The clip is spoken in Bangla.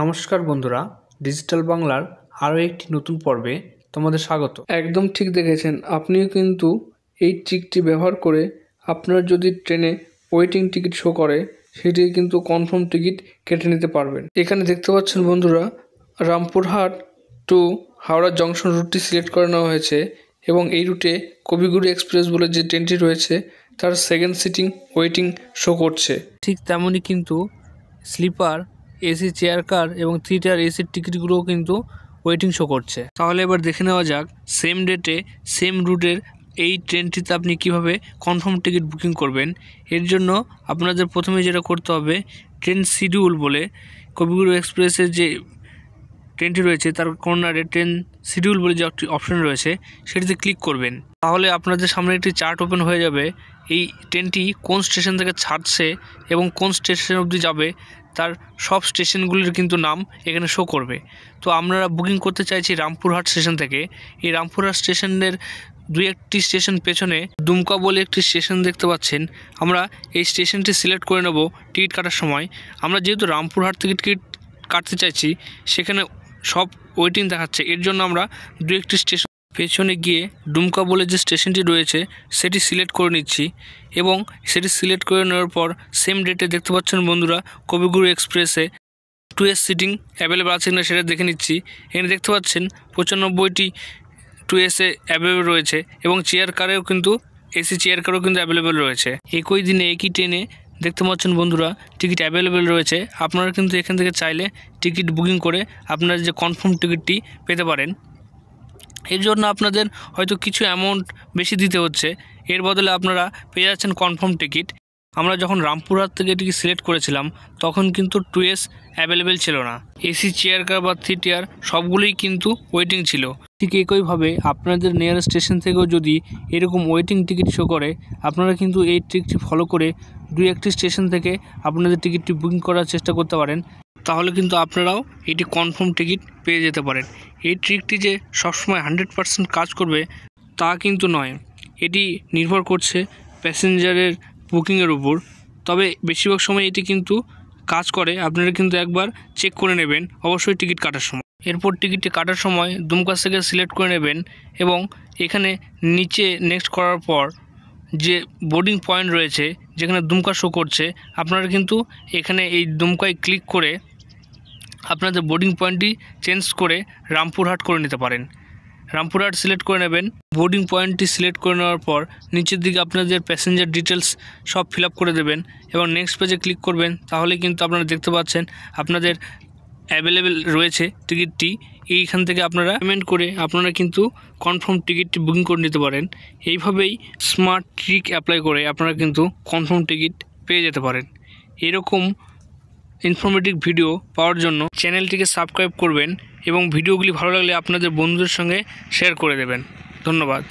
নমস্কার বন্ধুরা, ডিজিটাল বাংলার আরও একটি নতুন পর্বে তোমাদের স্বাগত। একদম ঠিক দেখেছেন, আপনিও কিন্তু এই ট্রিকটি ব্যবহার করে আপনার যদি ট্রেনে ওয়েটিং টিকিট শো করে সেটি কিন্তু কনফার্ম টিকিট কেটে নিতে পারবেন। এখানে দেখতে পাচ্ছেন বন্ধুরা, রামপুরহাট টু হাওড়া জংশন রুটটি সিলেক্ট করে নেওয়া হয়েছে এবং এই রুটে কবিগুরু এক্সপ্রেস বলে যে ট্রেনটি রয়েছে তার সেকেন্ড সিটিং ওয়েটিং শো করছে। ঠিক তেমনই কিন্তু স্লিপার, এসি চেয়ার কার এবং 3 টায়ার এসির টিকিটগুলোও কিন্তু ওয়েটিং শো করছে। তাহলে এবার দেখে নেওয়া যাক সেম ডেটে সেম রুটের এই ট্রেনটিতে আপনি কিভাবে কনফার্ম টিকিট বুকিং করবেন। এর জন্য আপনাদের প্রথমে যেটা করতে হবে, ট্রেন শিডিউল বলে কবিগুরু এক্সপ্রেসের যে ট্রেনটি রয়েছে তার কর্নারে ট্রেন শিডিউল বলে যে অপশন রয়েছে সেটিতে ক্লিক করবেন। তাহলে আপনাদের সামনে একটি চার্ট ওপেন হয়ে যাবে। এই ট্রেনটি কোন স্টেশন থেকে ছাড়ছে এবং কোন স্টেশন অবধি যাবে তার সব স্টেশনগুলির কিন্তু নাম এখানে শো করবে। তো আমরা বুকিং করতে চাইছি রামপুরহাট স্টেশন থেকে। এই রামপুরহাট স্টেশনের একটি স্টেশন পেছনে দুমকা বলে একটি স্টেশন দেখতে পাচ্ছেন। আমরা এই স্টেশনটি সিলেক্ট করে নেব টিকিট কাটার সময়। আমরা যেহেতু রামপুরহাট থেকে টিকিট কাটতে চাইছি সেখানে সব ওয়েটিং দেখাচ্ছে, এর জন্য আমরা একটি স্টেশন পেছনে গিয়ে দুমকা বলে যে স্টেশনটি রয়েছে সেটি সিলেক্ট করে নিচ্ছি এবং সেটি সিলেক্ট করে নেওয়ার পর সেম ডেটে দেখতে পাচ্ছেন বন্ধুরা কবিগুরু এক্সপ্রেসে 2S সিটিং অ্যাভেলেবেল আছে কিনা সেটা দেখে নিচ্ছি। এখানে দেখতে পাচ্ছেন 95টি 2S অ্যাভেলেবেল রয়েছে এবং চেয়ার কারেও কিন্তু এসি চেয়ার কারও কিন্তু অ্যাভেলেবেল রয়েছে। একই দিনে একই ট্রেনে দেখতে পাচ্ছেন বন্ধুরা টিকিট অ্যাভেলেবেল রয়েছে। আপনারা কিন্তু এখান থেকে চাইলে টিকিট বুকিং করে আপনার যে কনফার্ম টিকিটটি পেতে পারেন। এর জন্য আপনাদের হয়তো কিছু অ্যামাউন্ট বেশি দিতে হচ্ছে, এর বদলে আপনারা পেয়ে যাচ্ছেন কনফার্ম টিকিট। আমরা যখন রামপুরহাট থেকে টিকিট সিলেক্ট করেছিলাম তখন কিন্তু 2S অ্যাভেলেবেল ছিল না। এসি চেয়ার কার বা 3 টায়ার সবগুলোই কিন্তু ওয়েটিং ছিল। ঠিক একইভাবে আপনাদের নিয়ার স্টেশন থেকেও যদি এরকম ওয়েটিং টিকিট শো করে আপনারা কিন্তু এই ট্রিকটি ফলো করে 2-1টি স্টেশন থেকে আপনাদের টিকিটটি বুকিং করার চেষ্টা করতে পারেন। তাহলে কিন্তু আপনারাও এটি কনফার্ম টিকিট পেয়ে যেতে পারেন। এই ট্রিকটি যে সবসময় 100% কাজ করবে তা কিন্তু নয়, এটি নির্ভর করছে প্যাসেঞ্জারের বুকিংয়ের উপর। তবে বেশিরভাগ সময় এটি কিন্তু কাজ করে, আপনারা কিন্তু একবার চেক করে নেবেন অবশ্যই টিকিট কাটার সময়। এরপর টিকিটটি কাটার সময় দুমকা থেকে সিলেক্ট করে নেবেন এবং এখানে নিচে নেক্সট করার পর যে বোর্ডিং পয়েন্ট রয়েছে যেখানে দুমকা শো করছে আপনারা কিন্তু এখানে এই দুমকায় ক্লিক করে আপনাদের বোর্ডিং পয়েন্টটি চেঞ্জ করে রামপুরহাট করে নিতে পারেন। রামপুরহাট সিলেক্ট করে নেবেন। বোর্ডিং পয়েন্টটি সিলেক্ট করে নেওয়ার পর নিচের দিকে আপনাদের প্যাসেঞ্জার ডিটেলস সব ফিল আপ করে দেবেন এবং নেক্সট পেজে ক্লিক করবেন। তাহলে কিন্তু আপনারা দেখতে পাচ্ছেন আপনাদের অ্যাভেলেবেল রয়েছে টিকিটটি। এইখান থেকে আপনারা পেমেন্ট করে আপনারা কিন্তু কনফার্ম টিকিটটি বুকিং করে নিতে পারেন। এইভাবেই স্মার্ট ট্রিক অ্যাপ্লাই করে আপনারা কিন্তু কনফার্ম টিকিট পেয়ে যেতে পারেন। এরকম ইনফরমেটিভ ভিডিও পাওয়ার জন্য চ্যানেলটিকে সাবস্ক্রাইব করবেন এবং ভিডিওগুলি ভালো লাগলে আপনাদের বন্ধুদের সঙ্গে শেয়ার করে দেবেন। ধন্যবাদ।